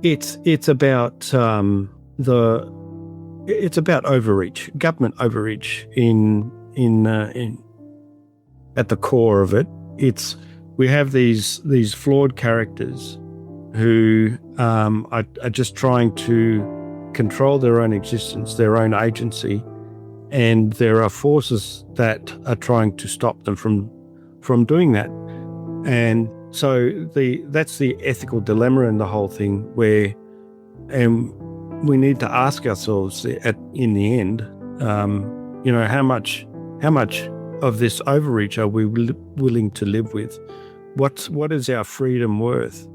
It's about it's about overreach, government overreach in at the core of it. We have these flawed characters who are just trying to control their own existence, their own agency, and there are forces that are trying to stop them from doing that. And so that's the ethical dilemma in the whole thing, where we need to ask ourselves in the end, how much of this overreach are we willing to live with? What is our freedom worth?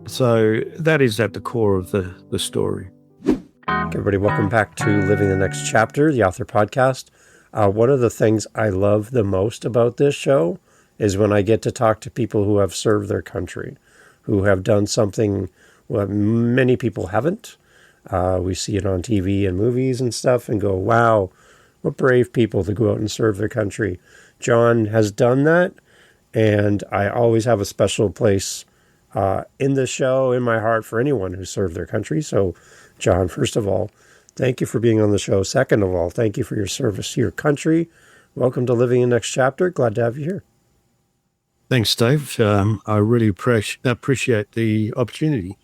So that is at the core of the story. Okay, everybody, welcome back to Living the Next Chapter, the author podcast. One of the things I love the most about this show is when I get to talk to people who have served their country, who have done something what many people haven't. We see it on TV and movies and stuff and go, wow, what brave people to go out and serve their country. John has done that, and I always have a special place in the show, in my heart, for anyone who served their country. So, John, first of all, thank you for being on the show. Second of all, thank you for your service to your country. Welcome to Living the Next Chapter. Glad to have you here. Thanks, Dave. I really appreciate the opportunity.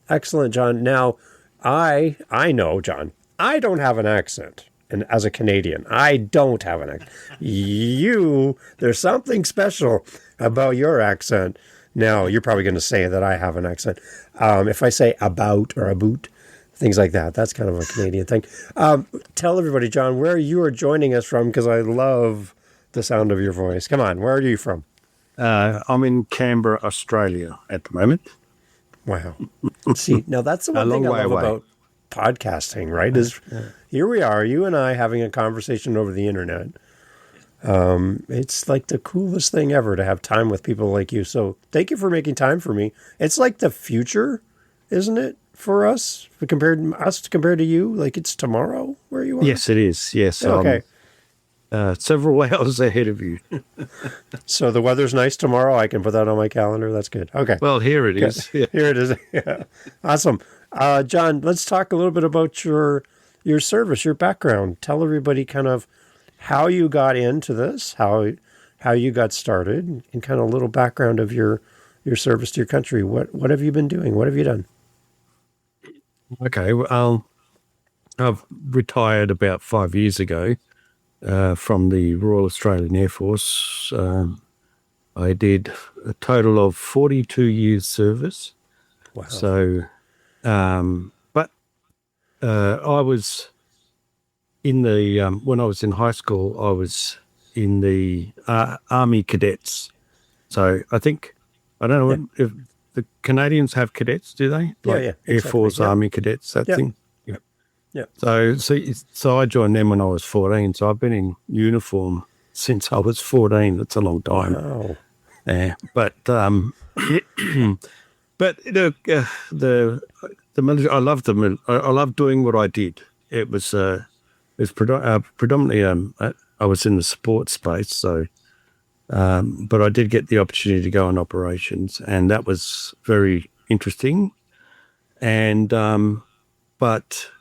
Excellent, John. Now, I know, John, I don't have an accent. And as a Canadian, I don't have an accent. There's something special about your accent. Now, you're probably going to say that I have an accent. If I say about or aboot, things like that, that's kind of a Canadian thing. Tell everybody, John, where you are joining us from, because I love the sound of your voice. Come on, where are you from? I'm in Canberra, Australia at the moment. Wow. See, now that's the one thing I love about podcasting, right? Here we are, you and I having a conversation over the internet. It's like the coolest thing ever to have time with people like you. So thank you for making time for me. It's like the future, isn't it, for us? Compared to you, like it's tomorrow where you are? Yes, it is. Yes. Okay. Several hours ahead of you. So the weather's nice tomorrow. I can put that on my calendar. That's good. Okay. Well, here it is. Yeah. Here it is. Yeah. Awesome. John, let's talk a little bit about your service, your background. Tell everybody kind of how you got into this, how you got started, and kind of a little background of your service to your country. What have you been doing? What have you done? Okay. Well, I've retired about 5 years ago. From the Royal Australian Air Force. I did a total of 42 years service. Wow. So, but I was in the, when I was in high school, I was in the Army Cadets. So I don't know if the Canadians have cadets, do they? Like yeah. Air Force, Army Cadets, that thing? Yeah. So I joined them when I was 14. So I've been in uniform since I was 14. That's a long time. Wow. Yeah. But the military, I loved the military. I loved doing what I did. It was predominantly I was in the support space. So, but I did get the opportunity to go on operations, and that was very interesting. And but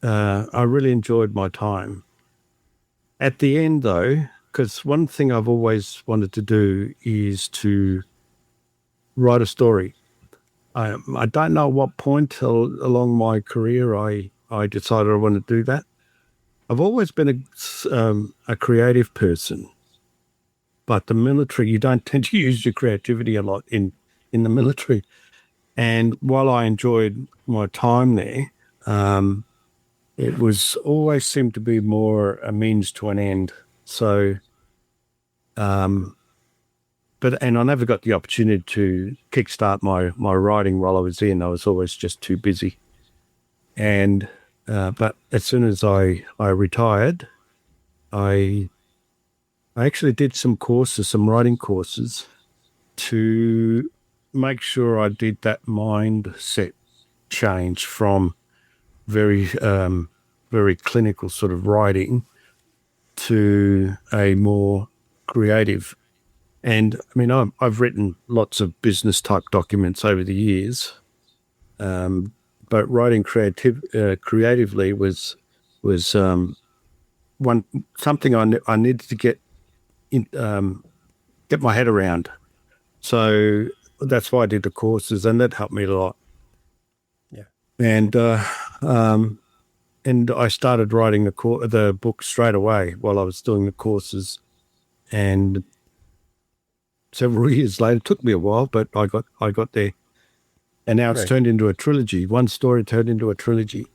I really enjoyed my time. At the end, though, because one thing I've always wanted to do is to write a story. I don't know at what point along my career I decided I wanted to do that. I've always been a creative person, but the military, you don't tend to use your creativity a lot in the military. And while I enjoyed my time there, it was always seemed to be more a means to an end. So, and I never got the opportunity to kickstart my writing while I was in. I was always just too busy. And, but as soon as I retired, I actually did some writing courses to make sure I did that mindset change from very clinical sort of writing to a more creative. And I mean, I've written lots of business type documents over the years, but writing creatively was one something I needed to get my head around. So that's why I did the courses, and that helped me a lot. Yeah. And I started writing the book straight away while I was doing the courses, and several years later, it took me a while, but I got there, and now it's Right. turned into a trilogy. One story turned into a trilogy.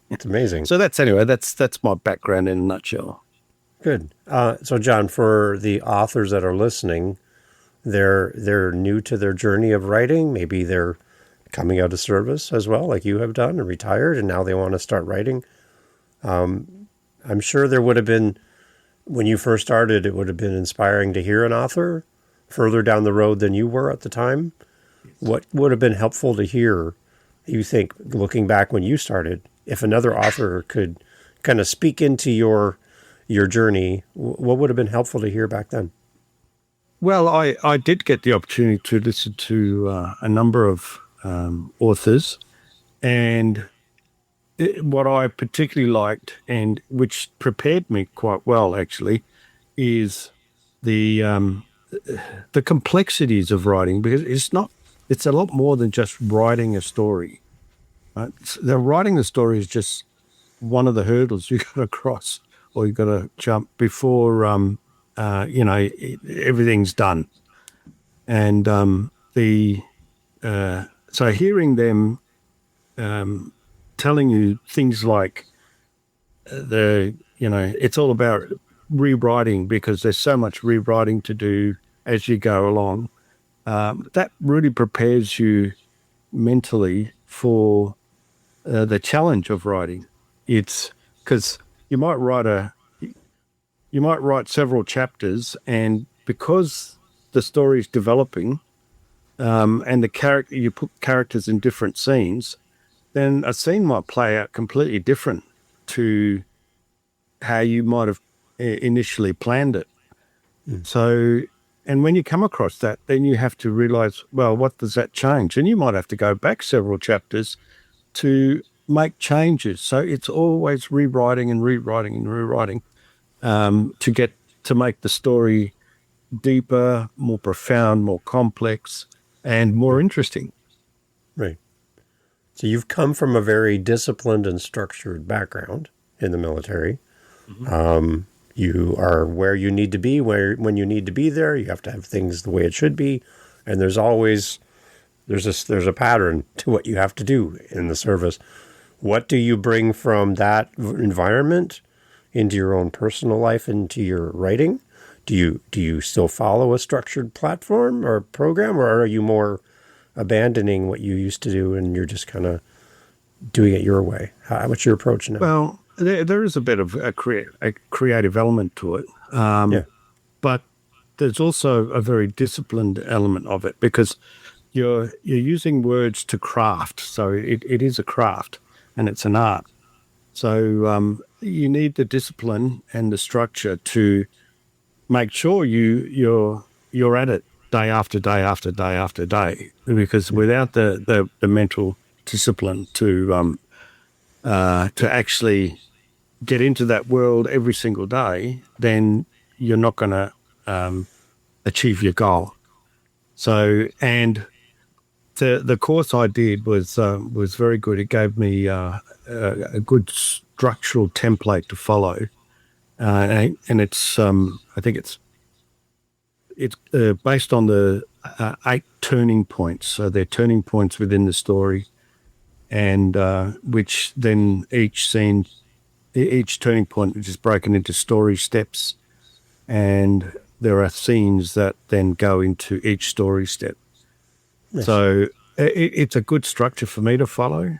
It's amazing. So that's my background in a nutshell. Good. So, John, for the authors that are listening, they're new to their journey of writing. Maybe they're coming out of service as well, like you have done, and retired, and now they want to start writing. I'm sure there would have been, when you first started, it would have been inspiring to hear an author further down the road than you were at the time. What would have been helpful to hear, you think, looking back when you started, if another author could kind of speak into your journey, what would have been helpful to hear back then? Well, I did get the opportunity to listen to a number of authors, and what I particularly liked, and which prepared me quite well actually, is the complexities of writing, because it's a lot more than just writing a story. Right? Writing the story is just one of the hurdles you got to cross, or you got to jump before everything's done. And so hearing them telling you things like it's all about rewriting, because there's so much rewriting to do as you go along. That really prepares you mentally for the challenge of writing. It's because you might write several chapters, and because the story is developing, and you put characters in different scenes, then a scene might play out completely different to how you might have initially planned it. So, and when you come across that, then you have to realize, well, what does that change? And you might have to go back several chapters to make changes. So it's always rewriting and rewriting and rewriting to make the story deeper, more profound, more complex, and more interesting. Right. So you've come from a very disciplined and structured background in the military. Mm-hmm. You are where you need to be, when you need to be there. You have to have things the way it should be, and there's a pattern to what you have to do in the service. What do you bring from that environment into your own personal life, into your writing? Do you still follow a structured platform or program, or are you more abandoning what you used to do and you're just kind of doing it your way? What's your approach now? Well, there is a bit of a creative element to it, Yeah. but there's also a very disciplined element of it, because you're using words to craft. So it is a craft, and it's an art. So you need the discipline and the structure to make sure you're at it day after day after day after day. Because without the mental discipline to actually get into that world every single day, then you're not going to achieve your goal. So, and the course I did was very good. It gave me a good structural template to follow, and it's I think it's based on the 8 turning points. So they're turning points within the story, and which then each turning point is broken into story steps, and there are scenes that then go into each story step. Nice. So it's a good structure for me to follow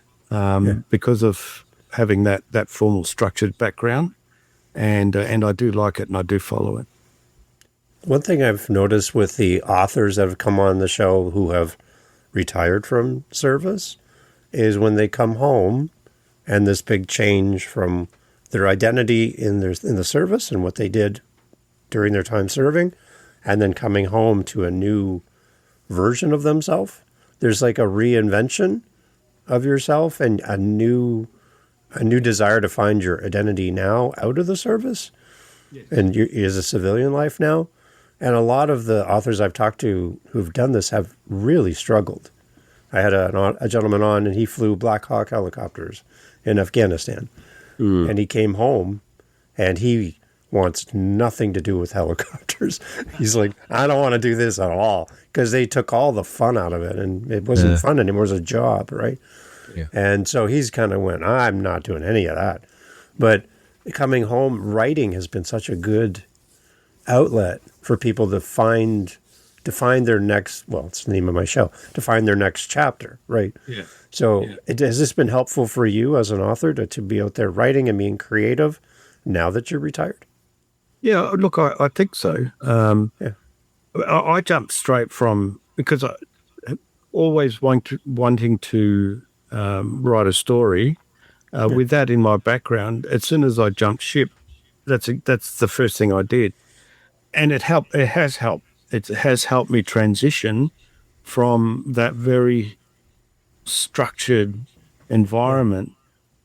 because of having that formal structured background, and I do like it, and I do follow it. One thing I've noticed with the authors that have come on the show who have retired from service is when they come home, and this big change from their identity in the service and what they did during their time serving, and then coming home to a new version of themselves. There's like a reinvention of yourself and a new desire to find your identity now out of the service, and you as a civilian life now. And a lot of the authors I've talked to who've done this have really struggled. I had a gentleman on, and he flew Black Hawk helicopters in Afghanistan, and he came home, and he wants nothing to do with helicopters. He's like, I don't want to do this at all, because they took all the fun out of it, and it wasn't fun anymore. It was a job, right? Yeah. And so he's kind of went, I'm not doing any of that. But coming home, writing has been such a good outlet for people to find their next, well, it's the name of my show, to find their next chapter, right? Yeah. So has this been helpful for you as an author to be out there writing and being creative now that you're retired? Yeah, look, I think so. I jumped straight from, because I always wanting to write a story. With that in my background, as soon as I jumped ship, that's the first thing I did, and it helped. It has helped. It has helped me transition from that very structured environment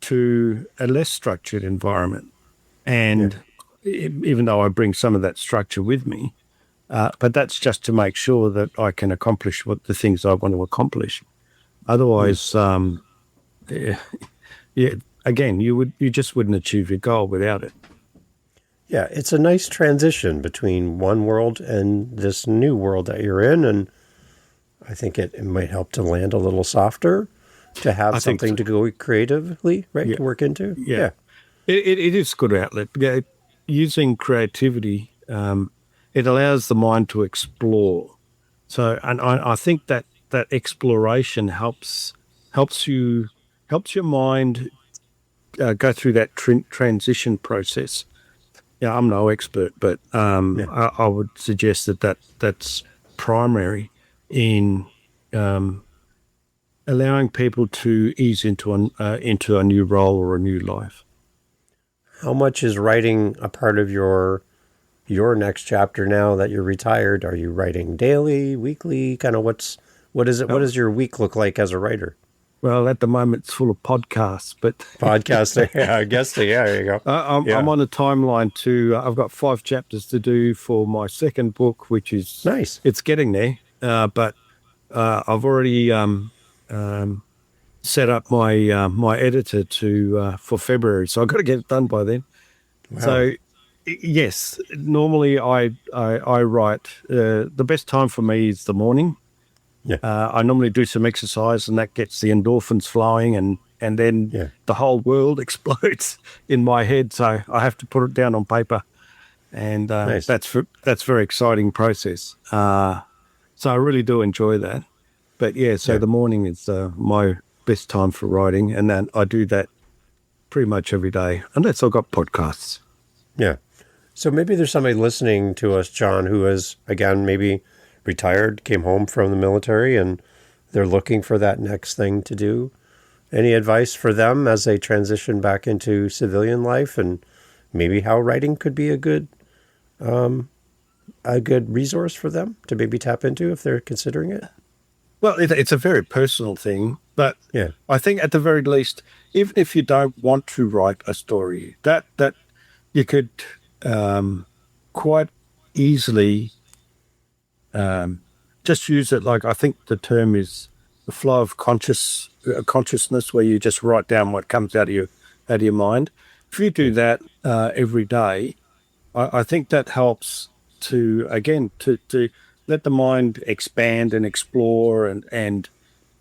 to a less structured environment, and even though I bring some of that structure with me, but that's just to make sure that I can accomplish what the things I want to accomplish. Otherwise, again, you just wouldn't achieve your goal without it. Yeah, it's a nice transition between one world and this new world that you're in, and I think it might help to land a little softer, to have something to go creatively, right, to work into. Yeah. It is a good outlet. Yeah, using creativity, it allows the mind to explore. So, and I think that exploration helps your mind go through that transition process. Yeah, I'm no expert, but I would suggest that's primary in allowing people to ease into a new role or a new life. How much is writing a part of your next chapter now that you're retired? Are you writing daily, weekly? Kind of what is it? What does your week look like as a writer? Well, at the moment, it's full of podcasts, but podcasting. Yeah, I guess. Yeah, there you go. I'm on a timeline to. I've got 5 chapters to do for my second book, which is nice. It's getting there, but I've already set up my my editor for February, so I've got to get it done by then. Wow. So, yes, normally I write. The best time for me is the morning. Yeah. I normally do some exercise, and that gets the endorphins flowing, and then the whole world explodes in my head. So I have to put it down on paper, and nice. That's a very exciting process. So I really do enjoy that. But the morning is my best time for writing, and then I do that pretty much every day, unless I've got podcasts. Yeah. So maybe there's somebody listening to us, John, who is, again, maybe retired, came home from the military, and they're looking for that next thing to do. Any advice for them as they transition back into civilian life, and maybe how writing could be a good resource for them to maybe tap into if they're considering it? Well, it's a very personal thing, but I think at the very least, even if you don't want to write a story, that you could quite easily just use it. Like, I think the term is the flow of consciousness, where you just write down what comes out of your mind. If you do that every day, I think that helps to let the mind expand and explore, and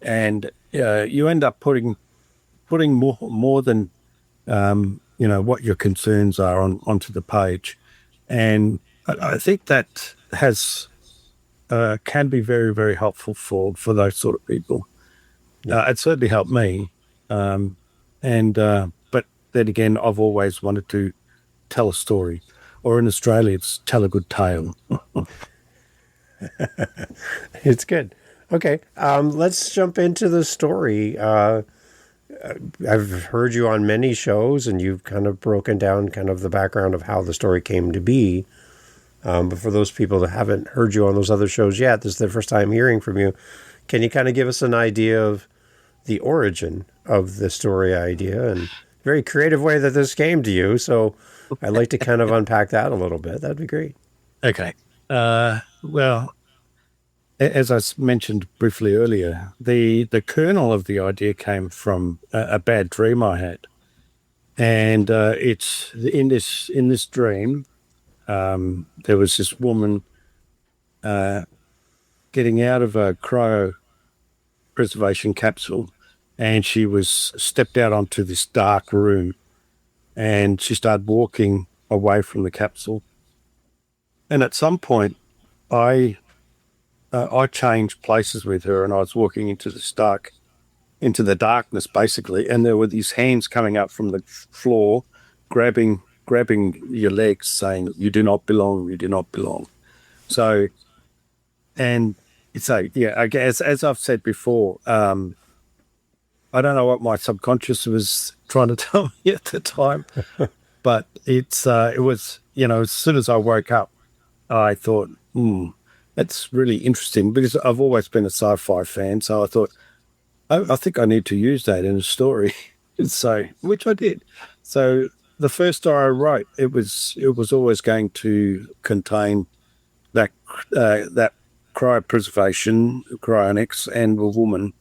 you end up putting more than what your concerns are onto the page, and I think that can be very, very helpful for those sort of people. It certainly helped me, but then again, I've always wanted to tell a story, or in Australia, it's tell a good tale. It's good. Okay, let's jump into the story. I've heard you on many shows, and you've kind of broken down kind of the background of how the story came to be. But for those people that haven't heard you on those other shows yet, this is the first time hearing from you. Can you kind of give us an idea of the origin of the story idea and very creative way that this came to you. So I'd like to kind of unpack that a little bit. That'd be great. Okay. Well, as I mentioned briefly earlier, the kernel of the idea came from a bad dream I had, and it's in this dream. There was this woman getting out of a cryopreservation capsule, and she was stepped out onto this dark room, and she started walking away from the capsule. And at some point, I changed places with her, and I was walking into the darkness basically, and there were these hands coming up from the floor, grabbing your legs, saying, "You do not belong. You do not belong." So, and so yeah, I guess as I've said before, I don't know what my subconscious was trying to tell me at the time, but it was, as soon as I woke up, I thought, that's really interesting, because I've always been a sci-fi fan. So I thought, I think I need to use that in a story. So, which I did. So the first story I wrote, it was always going to contain that cryopreservation, cryonics, and a woman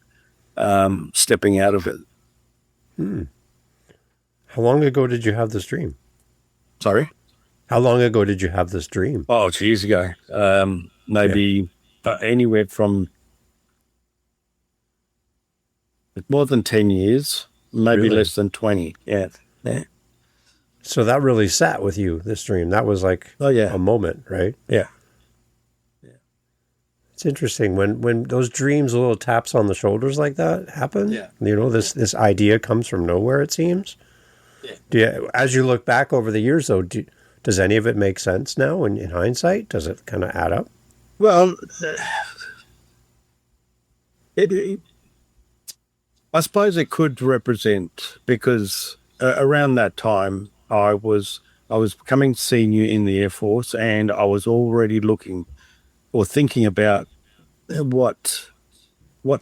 stepping out of it. How long ago did you have this dream? Sorry? How long ago did you have this dream? Oh, it's years ago. Maybe anywhere from more than 10 years, maybe Really? less than 20. Yeah. Yeah. So that really sat with you, this dream. That was like Oh, yeah. a moment, right? Yeah. It's interesting when those dreams, little taps on the shoulders like that happen. Yeah. This idea comes from nowhere. It seems. Yeah. As you look back over the years, though, does any of it make sense now? In hindsight, does it kind of add up? Well, I suppose it could represent, because around that time I was becoming senior in the Air Force, and I was already looking or thinking about what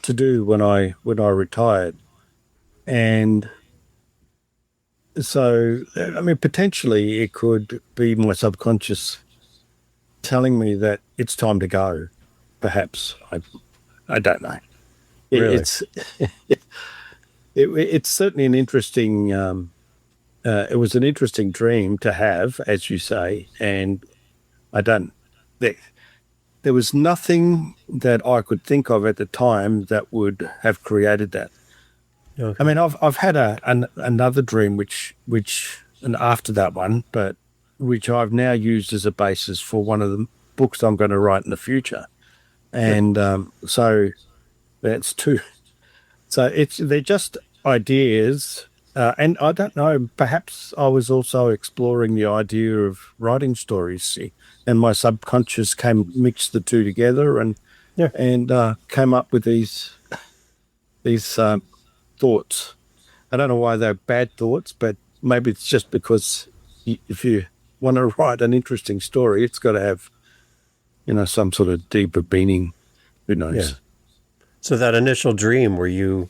to do when I retired. And so, I mean, potentially it could be my subconscious telling me that it's time to go. Perhaps I don't know. Really? It's certainly an interesting. It was an interesting dream to have, as you say, and I don't. There was nothing that I could think of at the time that would have created that. Okay. I mean, I've had another dream which and after that one, but which I've now used as a basis for one of the books I'm going to write in the future, and so that's two. So they're just ideas, and I don't know. Perhaps I was also exploring the idea of writing stories, see, and my subconscious mixed the two together, and came up with these thoughts. I don't know why they're bad thoughts, but maybe it's just because if you want to write an interesting story, it's got to have, some sort of deeper meaning. Who knows? Yeah. So that initial dream, were you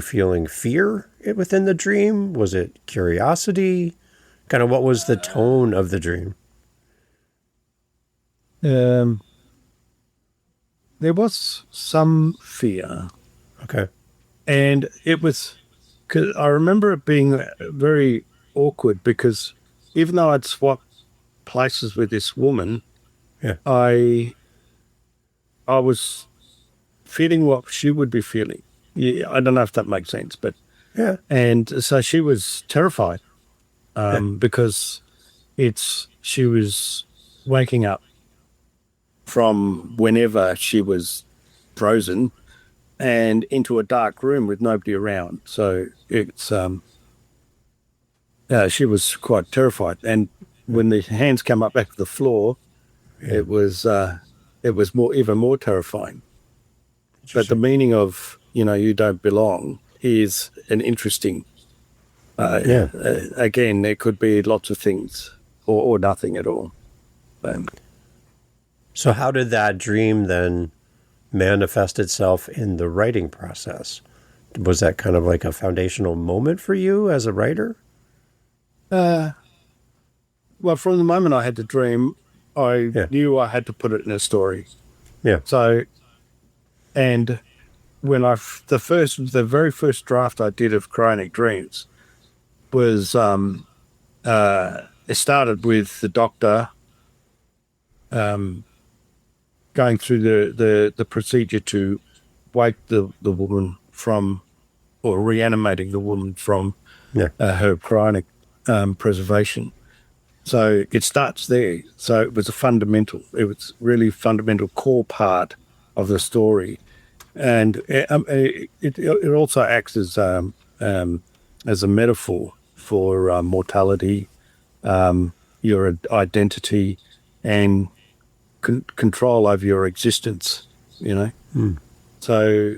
feeling fear within the dream? Was it curiosity? Kind of what was the tone of the dream? There was some fear. Okay. And it was, cause I remember it being very awkward, because even though I'd swapped places with this woman, Yeah. I was feeling what she would be feeling. Yeah, I don't know if that makes sense, but Yeah. and so she was terrified, because she was waking up from whenever she was frozen and into a dark room with nobody around. So it's she was quite terrified. And when the hands come up back to the floor, it was even more terrifying. But the meaning of you don't belong is an interesting. Again, there could be lots of things, or nothing at all. So how did that dream then manifest itself in the writing process? Was that kind of like a foundational moment for you as a writer? Well, from the moment I had the dream, I Yeah. knew I had to put it in a story. Yeah. So, and when the very first draft I did of Cryonic Dreams was, it started with the doctor going through the procedure to wake the woman from, or reanimating the woman from Yeah. her cryonic preservation. So it starts there. So it was it was really fundamental core part of the story. And it also acts as a metaphor for mortality, your identity, and control over your existence. You know, so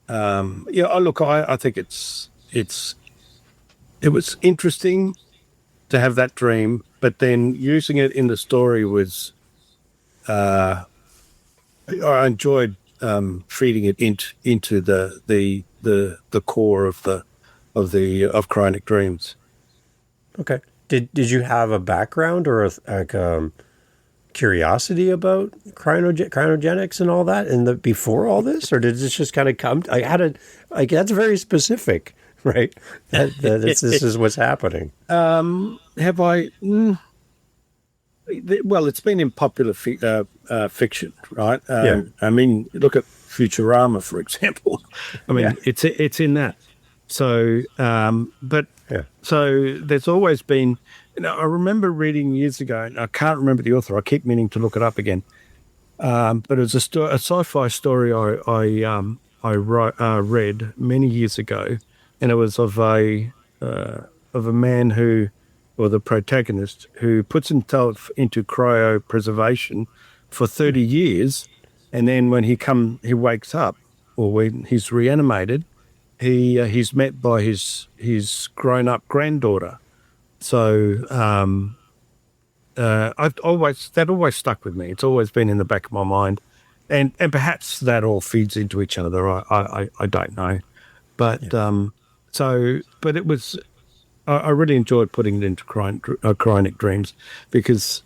yeah. Look, I think it was interesting to have that dream, but then using it in the story was I enjoyed feeding it into the core of Cryonic Dreams. Okay. Did you have a background or curiosity about cryogenics and all that before all this, or did this just kind of come? I had a like that's very specific, right? This is what's happening. Have I? Well, it's been in popular fiction, right? Yeah. I mean, look at Futurama, for example. I mean, Yeah. it's in that. So, but Yeah. so there's always been. I remember reading years ago, and I can't remember the author. I keep meaning to look it up again. But it was a sci-fi story I read many years ago, and it was of a man who, or the protagonist, who puts himself into cryopreservation for 30 years, and then when he wakes up, or when he's reanimated, he's met by his grown-up granddaughter. So that always stuck with me. It's always been in the back of my mind, and perhaps that all feeds into each other. I don't know, but but it was. I really enjoyed putting it into Cryonic Dreams because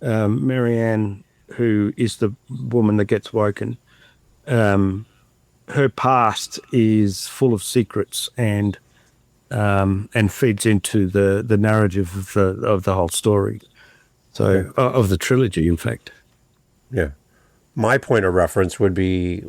Marianne, who is the woman that gets woken, her past is full of secrets and feeds into the narrative of the whole story. So of the trilogy, in fact. Yeah. My point of reference would be,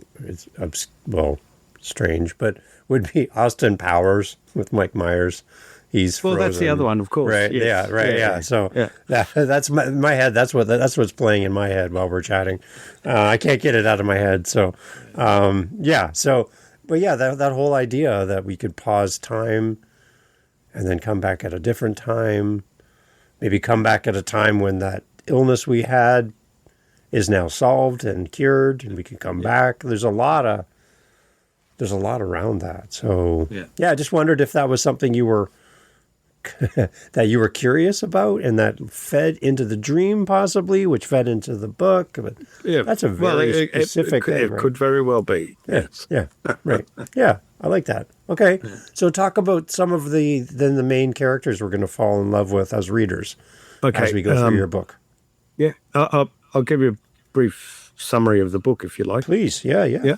strange, but would be Austin Powers with Mike Myers. He's Well, frozen. that's the other one, of course. Right? Yes. Yeah. Right. Yeah. So yeah. that's my head. That's what's playing in my head while we're chatting. I can't get it out of my head. So, yeah. So, but yeah, that whole idea that we could pause time and then come back at a different time, maybe come back at a time when that illness we had is now solved and cured, and we can come back. There's a lot around that. So yeah, I just wondered if that was something you were that you were curious about, and that fed into the dream, possibly, which fed into the book. But Yeah, that's a very specific thing. It could very well be. Yes. Yeah, right. Yeah, I like that. Okay, so talk about some of the main characters we're going to fall in love with as readers as we go through your book. Yeah, I'll give you a brief summary of the book if you like. Please, yeah.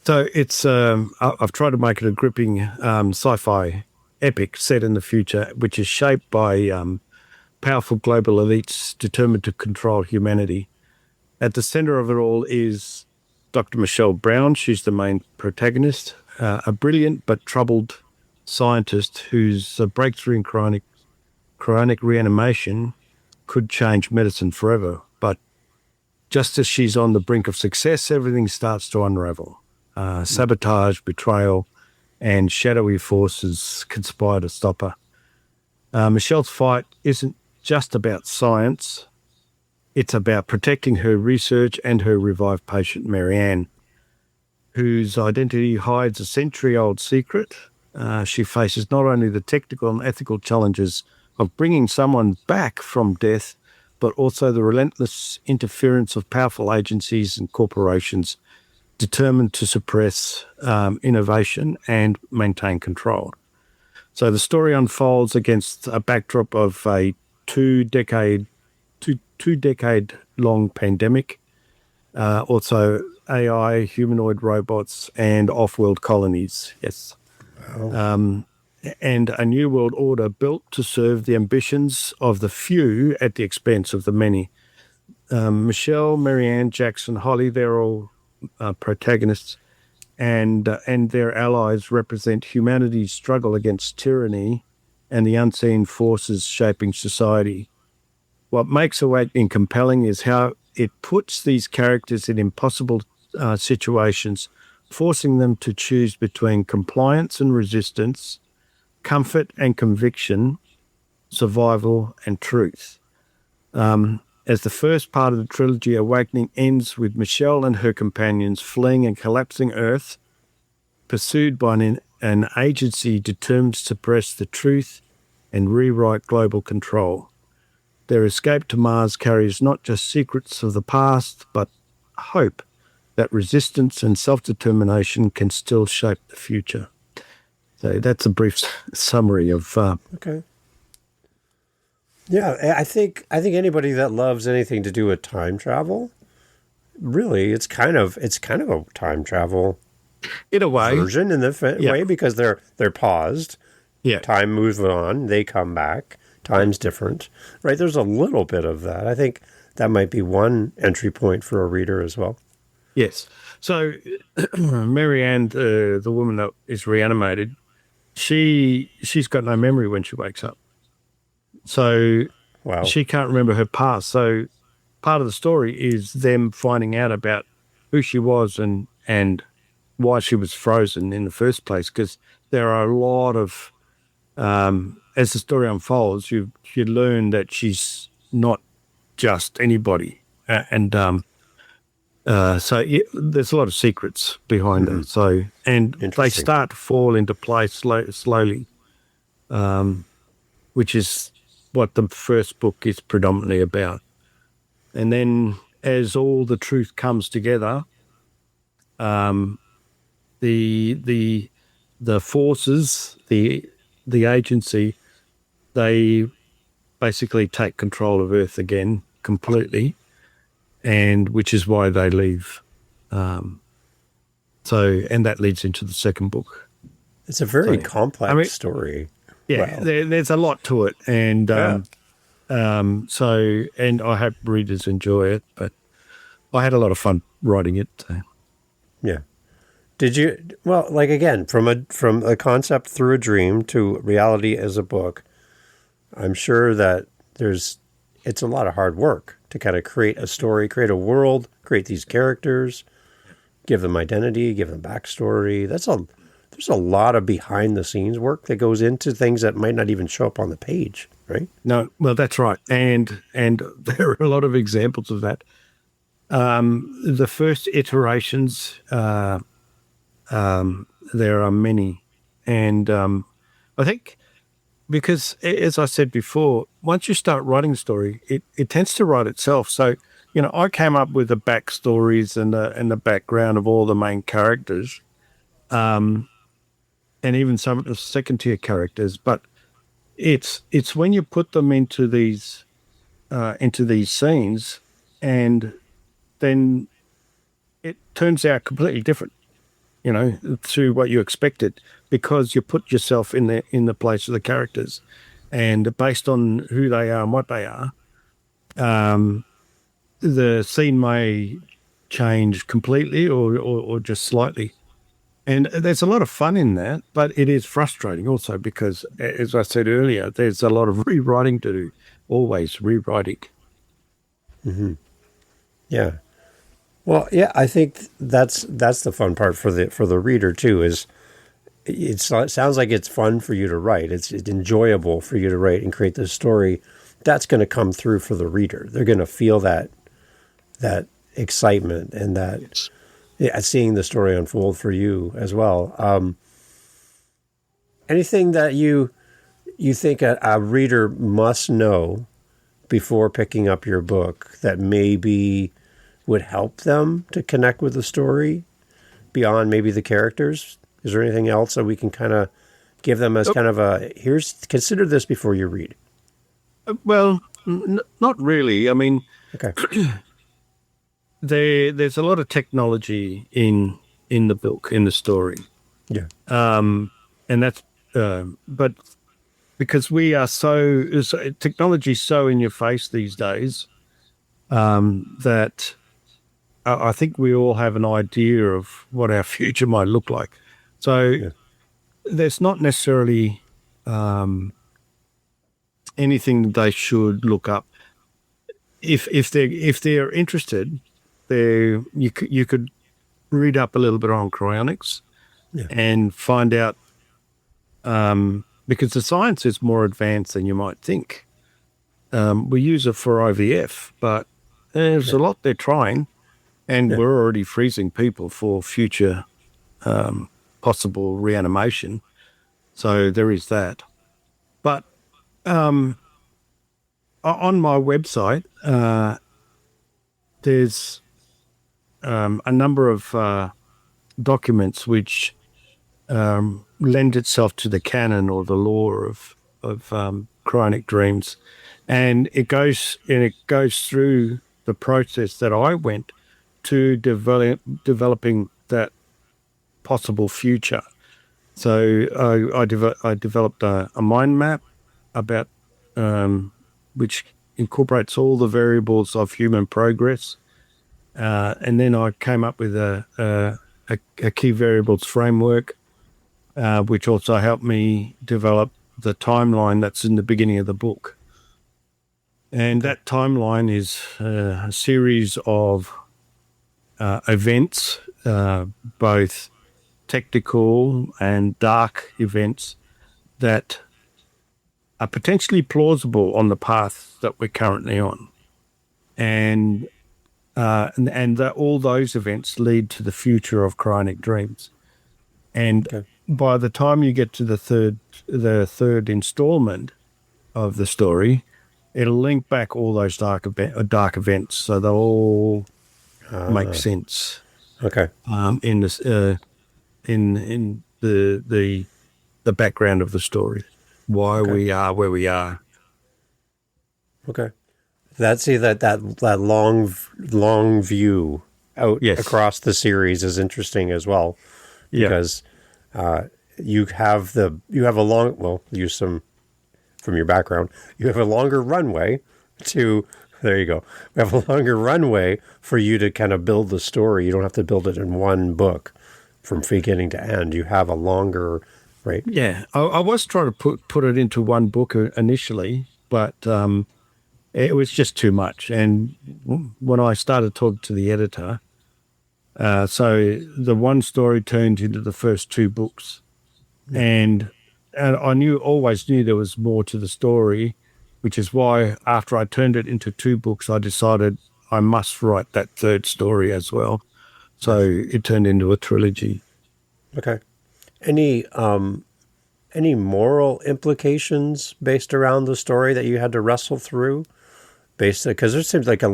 So it's I've tried to make it a gripping sci-fi epic set in the future, which is shaped by powerful global elites determined to control humanity. At the center of it all is Dr. Michelle Brown. She's the main protagonist, a brilliant but troubled scientist whose breakthrough in cryonic reanimation could change medicine forever. But just as she's on the brink of success, everything starts to unravel. Sabotage, betrayal, and shadowy forces conspire to stop her. Michelle's fight isn't just about science. It's about protecting her research and her revived patient, Marianne, whose identity hides a century-old secret. She faces not only the technical and ethical challenges of bringing someone back from death, but also the relentless interference of powerful agencies and corporations determined to suppress innovation and maintain control. So the story unfolds against a backdrop of a two-decade long pandemic, also AI, humanoid robots, and off-world colonies. Yes. Wow. And a new world order built to serve the ambitions of the few at the expense of the many. Michelle, Marianne, Jackson, Holly, they're all protagonists, and their allies represent humanity's struggle against tyranny and the unseen forces shaping society. What makes Awakening compelling is how it puts these characters in impossible situations, forcing them to choose between compliance and resistance, comfort and conviction, survival and truth. As the first part of the trilogy, Awakening ends with Michelle and her companions fleeing a collapsing Earth, pursued by an agency determined to suppress the truth and rewrite global control. Their escape to Mars carries not just secrets of the past, but hope that resistance and self-determination can still shape the future. So that's a brief summary of. Okay. Yeah, I think anybody that loves anything to do with time travel, really, it's kind of a time travel In a way, version in the way, because they're paused. Yeah. Time moves on. They come back. Time's different, right? There's a little bit of that. I think that might be one entry point for a reader as well. Yes. So Marianne, the woman that is reanimated, she's got no memory when she wakes up. So Wow. she can't remember her past. So part of the story is them finding out about who she was and why she was frozen in the first place, because there are a lot of as the story unfolds, you learn that she's not just anybody, there's a lot of secrets behind it. So and they start to fall into place slowly, which is what the first book is predominantly about. And then as all the truth comes together, the forces, the agency, they basically take control of Earth again completely, and which is why they leave. And that leads into the second book. It's a very complex story. Yeah, wow. There's a lot to it, and and I hope readers enjoy it. But I had a lot of fun writing it. So. Yeah. Did you? Well, like again, from a concept through a dream to reality as a book, I'm sure that it's a lot of hard work to kind of create a story, create a world, create these characters, give them identity, give them backstory. There's a lot of behind the scenes work that goes into things that might not even show up on the page, right? No, well, that's right, and there are a lot of examples of that. The first iterations. There are many. And I think because, as I said before, once you start writing a story, it tends to write itself. So, I came up with the backstories and the background of all the main characters, and even some of the second-tier characters. But it's when you put them into these scenes, and then it turns out completely different. To what you expected, because you put yourself in the place of the characters, and based on who they are and what they are, the scene may change completely or just slightly. And there's a lot of fun in that, but it is frustrating also because, as I said earlier, there's a lot of rewriting to do, always rewriting. Mm-hmm. Yeah. Well, yeah, I think that's the fun part for the reader too. Is it sounds like it's fun for you to write. It's enjoyable for you to write and create this story. That's going to come through for the reader. They're going to feel that excitement and that seeing the story unfold for you as well. Anything that you think a reader must know before picking up your book that maybe would help them to connect with the story? beyond maybe the characters? Is there anything else that we can kind of give them as kind of a, consider this before you read? Well, not really. I mean, Okay. there's a lot of technology in the book, in the story. Yeah. And that's, but because we are technology's so in your face these days, that I think we all have an idea of what our future might look like. So there's not necessarily anything they should look up. If they're interested, you could read up a little bit on cryonics and find out, because the science is more advanced than you might think. We use it for IVF, but there's a lot they're trying, and we're already freezing people for future possible reanimation. So there is that. But on my website, there's a number of documents which lend itself to the canon or the lore of Cryonic Dreams, and it goes through the process that I went to developing that possible future. So I developed a mind map about which incorporates all the variables of human progress, and then I came up with a key variables framework, which also helped me develop the timeline that's in the beginning of the book. And that timeline is a series of events, both technical and dark events that are potentially plausible on the path that we're currently on. And that all those events lead to the future of Cryonic Dreams. And by the time you get to the third installment of the story, it'll link back all those dark events, so they'll all make sense. Okay. In this in the background of the story, why we are where we are. Okay. That long view out across the series is interesting as well, because you have a long, well, use some from your background, you have a longer runway to, there you go. We have a longer runway for you to kind of build the story. You don't have to build it in one book from beginning to end. You have a longer, right? Yeah. I was trying to put it into one book initially, but it was just too much. And when I started talking to the editor, so the one story turned into the first two books. And I always knew there was more to the story, which is why after I turned it into two books, I decided I must write that third story as well. So it turned into a trilogy. Okay. Any moral implications based around the story that you had to wrestle through? Because there seems like there's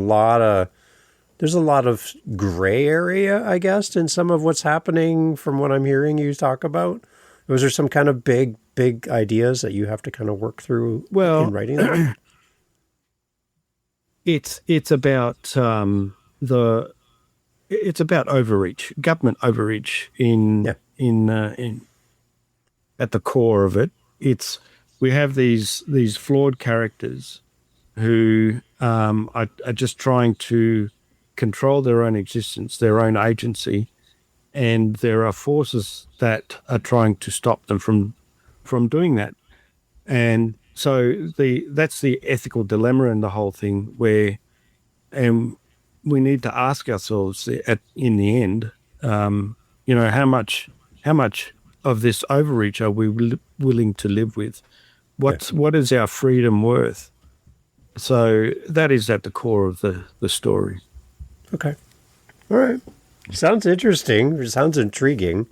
a lot of gray area, I guess, in some of what's happening from what I'm hearing you talk about. Was there some kind of big ideas that you have to kind of work through in writing that? It's about it's about overreach, government overreach in at the core of it. We have these flawed characters who are just trying to control their own existence, their own agency, and there are forces that are trying to stop them from doing that. And so that's the ethical dilemma in the whole thing, where we need to ask ourselves in the end, how much of this overreach are we willing to live with? What is our freedom worth? So that is at the core of the story. Okay. All right. Sounds interesting. Sounds intriguing.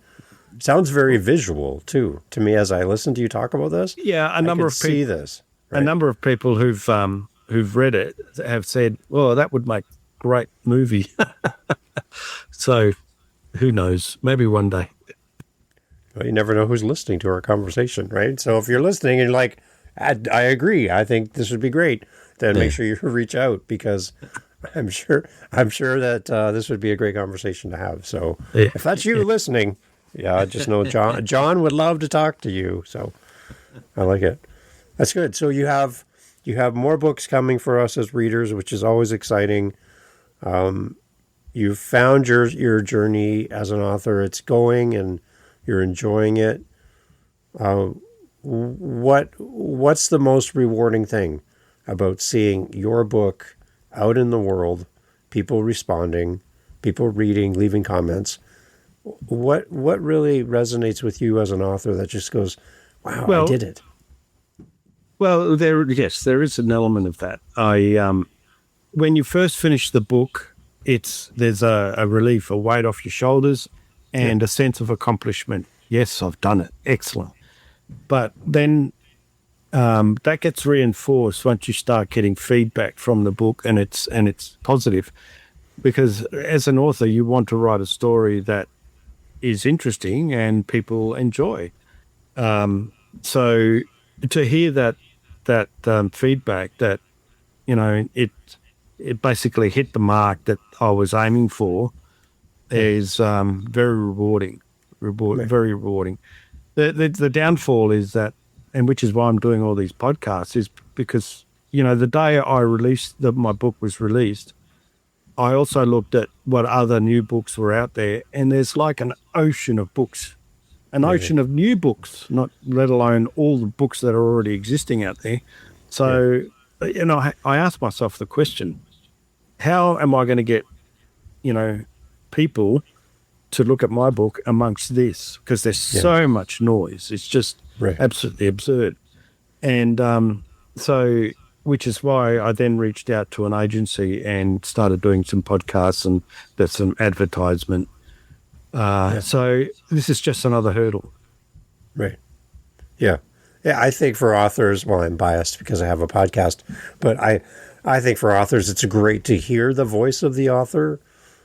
Sounds very visual too to me as I listen to you talk about this. Yeah, a number of people see this. Right? A number of people who've read it have said, "Well, that would make a great movie." So Who knows? Maybe one day. Well, you never know who's listening to our conversation, right? So if you're listening and you're like, I agree, I think this would be great, then make sure you reach out, because I'm sure that this would be a great conversation to have. So if that's you listening, just know John would love to talk to you. So I like it. That's good. So you have more books coming for us as readers, which is always exciting. You've found your journey as an author. It's going, and you're enjoying it. What's the most rewarding thing about seeing your book out in the world, people responding, people reading, leaving comments? What really resonates with you as an author that just goes, wow, I did it? Well, there is an element of that. When you first finish the book, there's a relief, a weight off your shoulders, and a sense of accomplishment. Yes, I've done it. Excellent. But then that gets reinforced once you start getting feedback from the book, and it's positive, because as an author, you want to write a story that is interesting and people enjoy. So to hear that feedback, that it basically hit the mark that I was aiming for, is very rewarding. Very rewarding. The downfall is that, and which is why I'm doing all these podcasts, is because the day I released my book was released, I also looked at what other new books were out there, and there's like an ocean of books, ocean of new books, not let alone all the books that are already existing out there. So, I asked myself the question: how am I going to get, people to look at my book amongst this? Because there's so much noise. It's just absolutely absurd. And so, which is why I then reached out to an agency and started doing some podcasts, and there's some advertisement. So this is just another hurdle. Right. Yeah. Yeah, I think for authors, well, I'm biased because I have a podcast, but I think for authors, it's great to hear the voice of the author,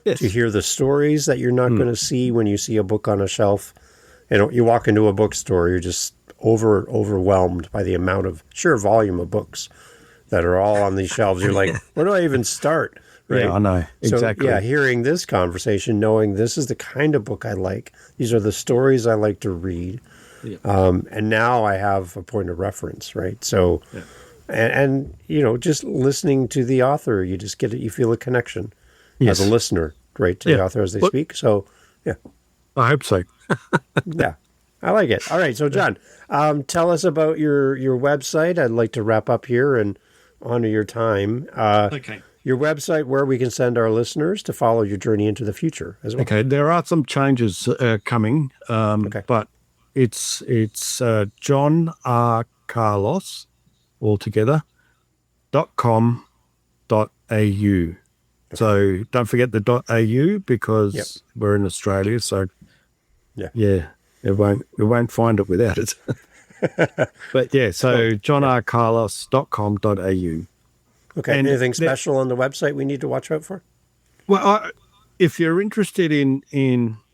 to hear the stories that you're not going to see when you see a book on a shelf. You walk into a bookstore, you're just overwhelmed by the amount of sheer volume of books that are all on these shelves. You're like, where do I even start? Right? Yeah, I know. Exactly. So, hearing this conversation, knowing this is the kind of book I like, these are the stories I like to read. Yeah. And now I have a point of reference, right? So, and just listening to the author, you just you feel a connection as a listener, right, to the author as they speak. So, I hope so. Yeah, I like it. All right, so John, tell us about your website. I'd like to wrap up here and honor your time. Okay. Your website, where we can send our listeners to follow your journey into the future as well. Okay, there are some changes coming, but it's John R. Carlos altogether .com.au. So don't forget the .au, because we're in Australia. So it won't find it without it. But so johnrcarlos.com.au. Okay. And anything special on the website we need to watch out for? Well, if you're interested in,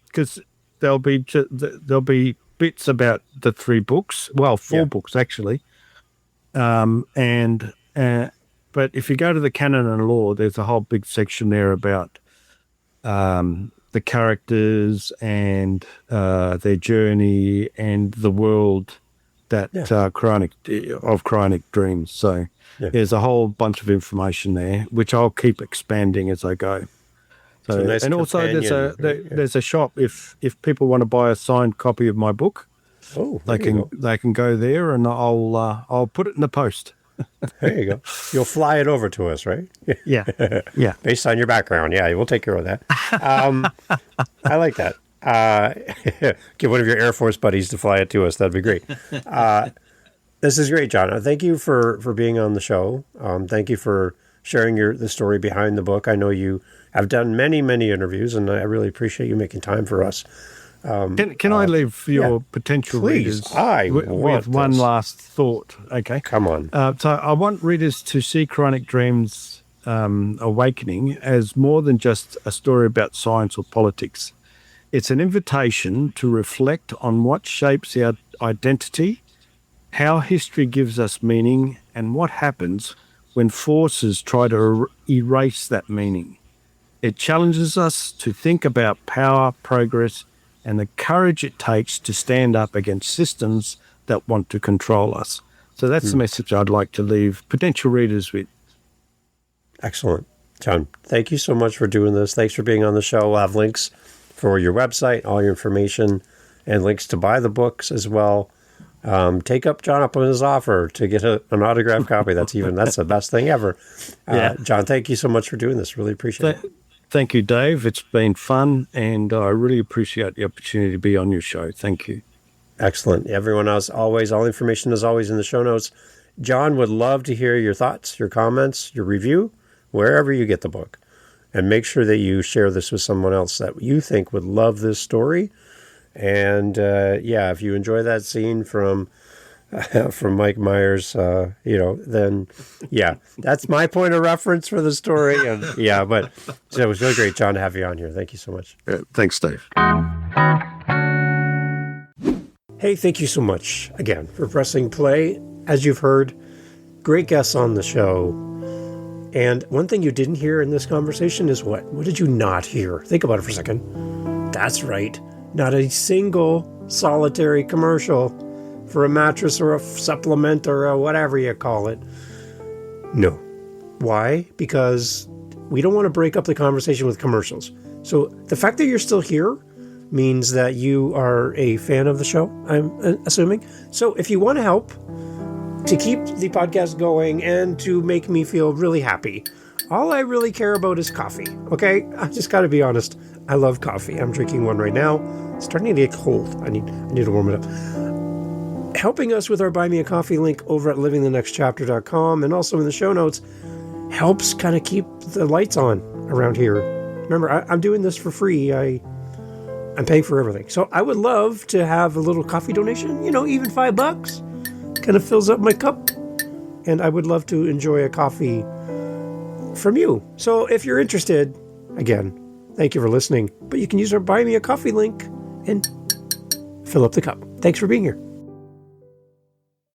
because there'll be bits about the 3 books, well, 4 books actually, but if you go to the canon and law, there's a whole big section there about the characters and their journey and the world that Cryonic Dreams. So there's a whole bunch of information there, which I'll keep expanding as I go. So nice, and also there's a shop if people want to buy a signed copy of my book. Oh, they can go there, and I'll put it in the post. There you go. You'll fly it over to us, right? Yeah. Based on your background, we'll take care of that. I like that. Get one of your Air Force buddies to fly it to us. That'd be great. This is great, John. Thank you for being on the show. Thank you for sharing the story behind the book. I know you have done many, many interviews, and I really appreciate you making time for us. Can I leave your potential readers with one last thought? Okay. Come on. So I want readers to see Cryonic Dreams Awakening as more than just a story about science or politics. It's an invitation to reflect on what shapes our identity, how history gives us meaning, and what happens when forces try to erase that meaning. It challenges us to think about power, progress, and the courage it takes to stand up against systems that want to control us. So that's the message I'd like to leave potential readers with. Excellent. John, thank you so much for doing this. Thanks for being on the show. We'll have links for your website, all your information, and links to buy the books as well. Take up John up on his offer to get an autographed copy. That's the best thing ever. John, thank you so much for doing this. Really appreciate it. Thank you, Dave. It's been fun, and I really appreciate the opportunity to be on your show. Thank you. Excellent. Everyone else, always, all information is always in the show notes. John would love to hear your thoughts, your comments, your review, wherever you get the book. And make sure that you share this with someone else that you think would love this story. And if you enjoy that scene from Mike Myers, then that's my point of reference for the story. And but so it was really great, John, to have you on here. Thank you so much. Thanks, Dave. Hey, thank you so much again for pressing play. As you've heard, great guests on the show. And one thing you didn't hear in this conversation is what? What did you not hear? Think about it for a second. That's right. Not a single solitary commercial for a mattress or a supplement or a whatever you call it. No. Why? Because we don't want to break up the conversation with commercials. So the fact that you're still here means that you are a fan of the show, I'm assuming. So if you want to help to keep the podcast going and to make me feel really happy, all I really care about is coffee, okay? I just got to be honest. I love coffee. I'm drinking one right now. It's starting to get cold. I need to warm it up. Helping us with our Buy Me a Coffee link over at livingthenextchapter.com and also in the show notes helps kind of keep the lights on around here. Remember, I'm doing this for free. I'm paying for everything. So I would love to have a little coffee donation, even $5 kind of fills up my cup. And I would love to enjoy a coffee from you. So if you're interested, again, thank you for listening. But you can use our Buy Me a Coffee link and fill up the cup. Thanks for being here.